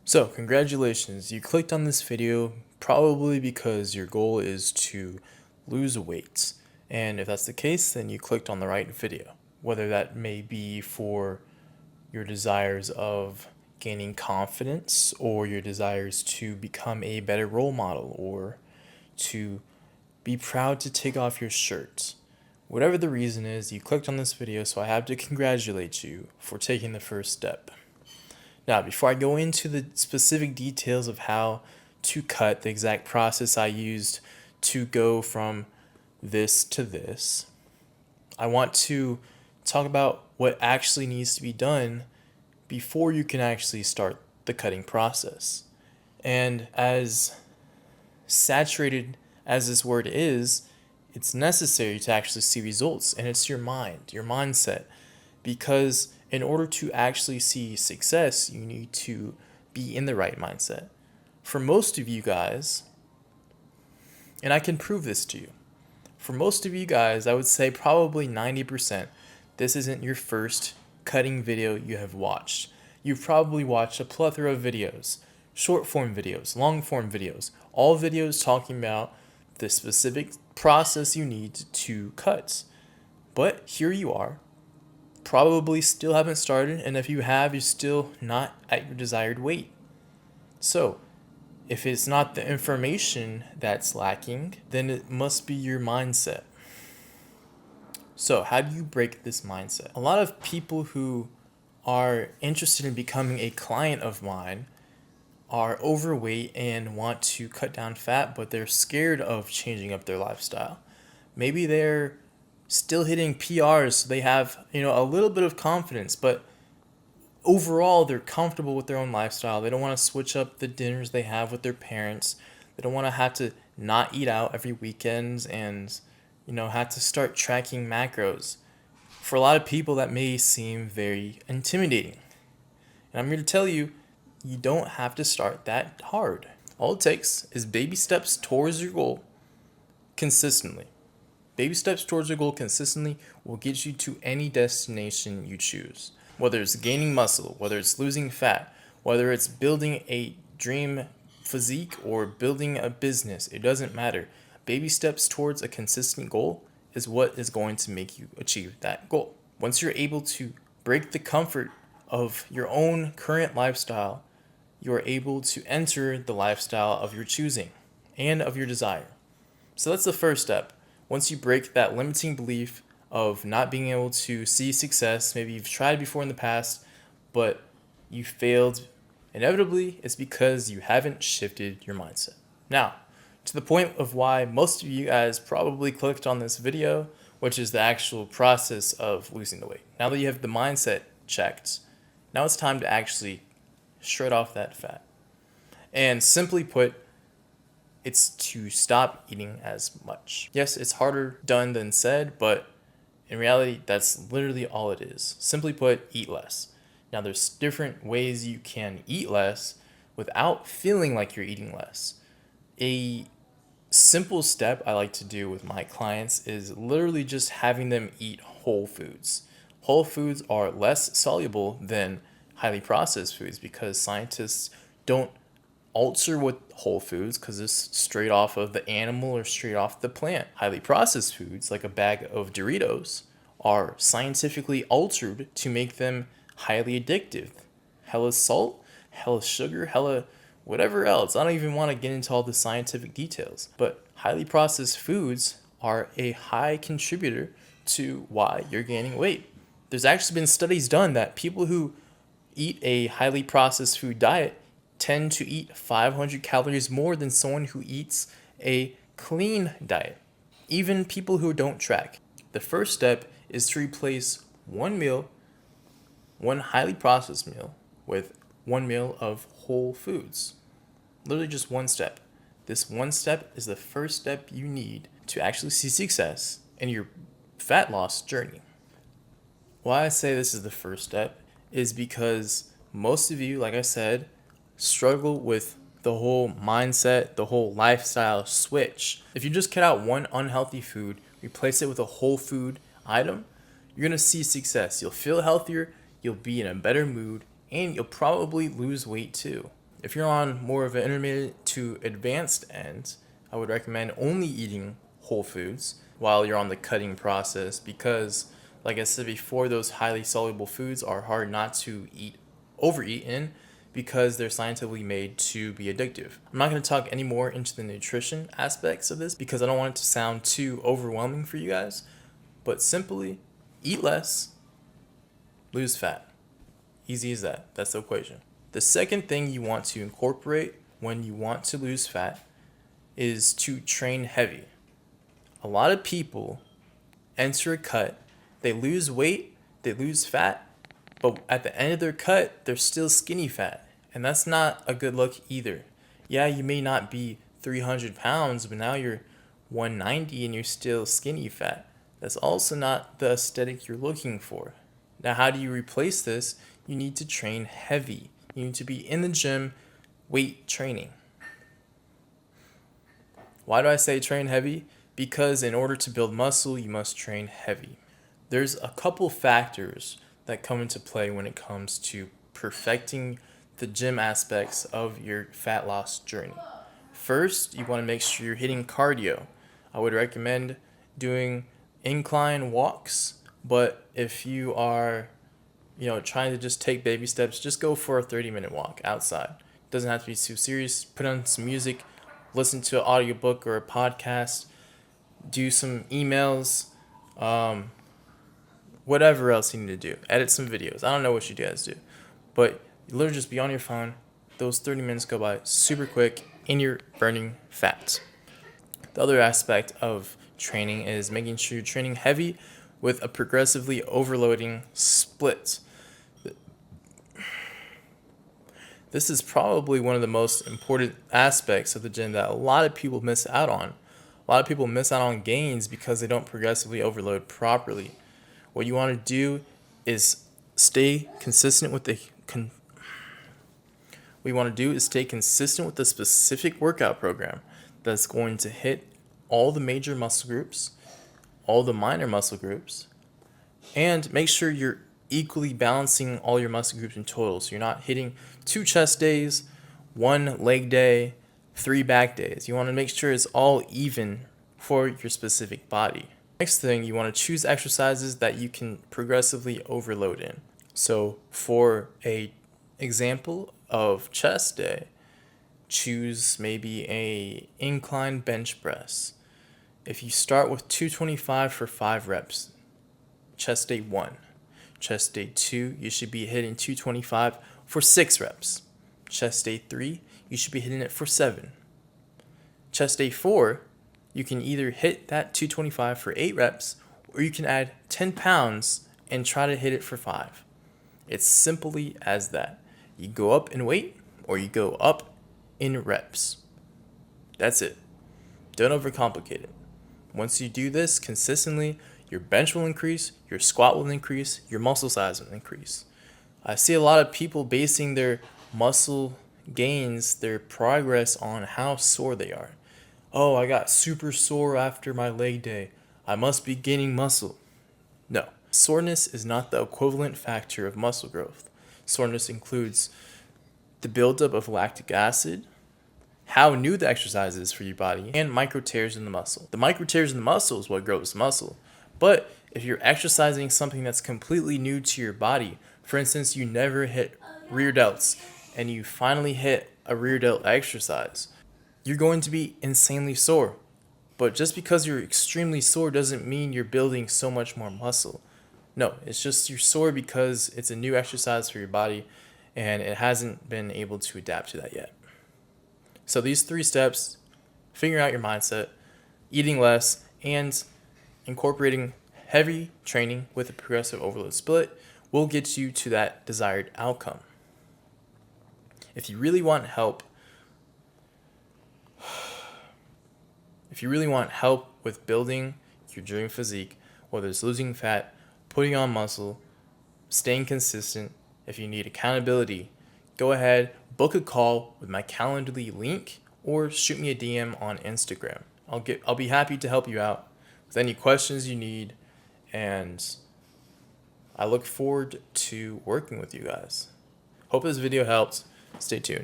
So, congratulations, you clicked on this video probably because your goal is to lose weight. And if that's the case, then you clicked on the right video. Whether that may be for your desires of gaining confidence, or your desires to become a better role model, or to be proud to take off your shirt. Whatever the reason is, you clicked on this video, so I have to congratulate you for taking the first step. Now, before I go into the specific details of how to cut, the exact process I used to go from this to this, I want to talk about what actually needs to be done before you can actually start the cutting process. And as saturated as this word is, it's necessary to actually see results, and it's your mind, your mindset. Because in order to actually see success, you need to be in the right mindset. For most of you guys, and I can prove this to you, for most of you guys, I would say probably 90%, this isn't your first cutting video you have watched. You've probably watched a plethora of videos, short form videos, long form videos, all videos talking about the specific process you need to cut. But here you are, probably still haven't started, and if you have, you're still not at your desired weight. So, if it's not the information that's lacking, then it must be your mindset. So, how do you break this mindset? A lot of people who are interested in becoming a client of mine are overweight and want to cut down fat, but they're scared of changing up their lifestyle. Maybe they're still hitting PRs, so they have, a little bit of confidence, but overall they're comfortable with their own lifestyle. They don't want to switch up the dinners they have with their parents. They don't want to have to not eat out every weekend and, have to start tracking macros. For a lot of people, that may seem very intimidating. And I'm here to tell you, you don't have to start that hard. All it takes is baby steps towards your goal consistently. Baby steps towards your goal consistently will get you to any destination you choose. Whether it's gaining muscle, whether it's losing fat, whether it's building a dream physique or building a business, it doesn't matter. Baby steps towards a consistent goal is what is going to make you achieve that goal. Once you're able to break the comfort of your own current lifestyle, you are able to enter the lifestyle of your choosing and of your desire. So that's the first step. Once you break that limiting belief of not being able to see success, maybe you've tried before in the past, but you failed, inevitably it's because you haven't shifted your mindset. Now, to the point of why most of you guys probably clicked on this video, which is the actual process of losing the weight. Now that you have the mindset checked, now it's time to actually shred off that fat. And simply put, it's to stop eating as much. Yes, it's harder done than said, but in reality, that's literally all it is. Simply put, eat less. Now, there's different ways you can eat less without feeling like you're eating less. A simple step I like to do with my clients is literally just having them eat whole foods. Whole foods are less soluble than highly processed foods because scientists don't alter with whole foods because it's straight off of the animal or straight off the plant. Highly processed foods, like a bag of Doritos, are scientifically altered to make them highly addictive. Hella salt, hella sugar, hella whatever else. I don't even want to get into all the scientific details, but highly processed foods are a high contributor to why you're gaining weight. There's actually been studies done that people who eat a highly processed food diet tend to eat 500 calories more than someone who eats a clean diet. Even people who don't track. The first step is to replace one meal, one highly processed meal, with one meal of whole foods. Literally just one step. This one step is the first step you need to actually see success in your fat loss journey. Why I say this is the first step is because most of you, like I said, struggle with the whole mindset, the whole lifestyle switch. If you just cut out one unhealthy food, replace it with a whole food item, you're going to see success. You'll feel healthier, you'll be in a better mood, and you'll probably lose weight too. If you're on more of an intermediate to advanced end, I would recommend only eating whole foods while you're on the cutting process because, like I said before, those highly soluble foods are hard not to overeat in because they're scientifically made to be addictive. I'm not going to talk any more into the nutrition aspects of this because I don't want it to sound too overwhelming for you guys, but simply eat less, lose fat. Easy as that. That's the equation. The second thing you want to incorporate when you want to lose fat is to train heavy. A lot of people enter a cut, they lose weight, they lose fat, but at the end of their cut, they're still skinny fat. And that's not a good look either. Yeah, you may not be 300 pounds, but now you're 190 and you're still skinny fat. That's also not the aesthetic you're looking for. Now, how do you replace this? You need to train heavy. You need to be in the gym, weight training. Why do I say train heavy? Because in order to build muscle, you must train heavy. There's a couple factors that come into play when it comes to perfecting the gym aspects of your fat loss journey. First, you want to make sure you're hitting cardio. I would recommend doing incline walks, but if you are trying to just take baby steps, just go for a 30-minute walk outside. It doesn't have to be too serious. Put on some music, listen to an audiobook or a podcast, do some emails, whatever else you need to do. Edit some videos. I don't know what you guys do, but you literally just be on your phone. Those 30 minutes go by super quick and you're burning fat. The other aspect of training is making sure you're training heavy with a progressively overloading split. This is probably one of the most important aspects of the gym that a lot of people miss out on. A lot of people miss out on gains because they don't progressively overload properly. What you want to do is stay consistent with the specific workout program that's going to hit all the major muscle groups, all the minor muscle groups, and make sure you're equally balancing all your muscle groups in total. So you're not hitting 2 chest days, 1 leg day, 3 back days. You want to make sure it's all even for your specific body. Next thing, you want to choose exercises that you can progressively overload in. So for a example of chest day, choose maybe a incline bench press. If you start with 225 for 5 reps, chest day 1. Chest day 2, you should be hitting 225 for 6 reps. Chest day 3, you should be hitting it for 7. Chest day 4, you can either hit that 225 for 8 reps, or you can add 10 pounds and try to hit it for 5. It's simply as that. You go up in weight, or you go up in reps. That's it. Don't overcomplicate it. Once you do this consistently, your bench will increase, your squat will increase, your muscle size will increase. I see a lot of people basing their muscle gains, their progress on how sore they are. Oh, I got super sore after my leg day. I must be gaining muscle. No, soreness is not the equivalent factor of muscle growth. Soreness includes the buildup of lactic acid, how new the exercise is for your body, and micro tears in the muscle. The micro tears in the muscle is what grows muscle. But if you're exercising something that's completely new to your body, for instance, you never hit rear delts and you finally hit a rear delt exercise, you're going to be insanely sore. But just because you're extremely sore doesn't mean you're building so much more muscle. No, it's just you're sore because it's a new exercise for your body and it hasn't been able to adapt to that yet. So these 3 steps, figuring out your mindset, eating less, and incorporating heavy training with a progressive overload split will get you to that desired outcome. If you really want help with building your dream physique, whether it's losing fat, putting on muscle, staying consistent, if you need accountability, go ahead, book a call with my Calendly link or shoot me a DM on Instagram. I'll be happy to help you out with any questions you need, and I look forward to working with you guys. Hope this video helped. Stay tuned.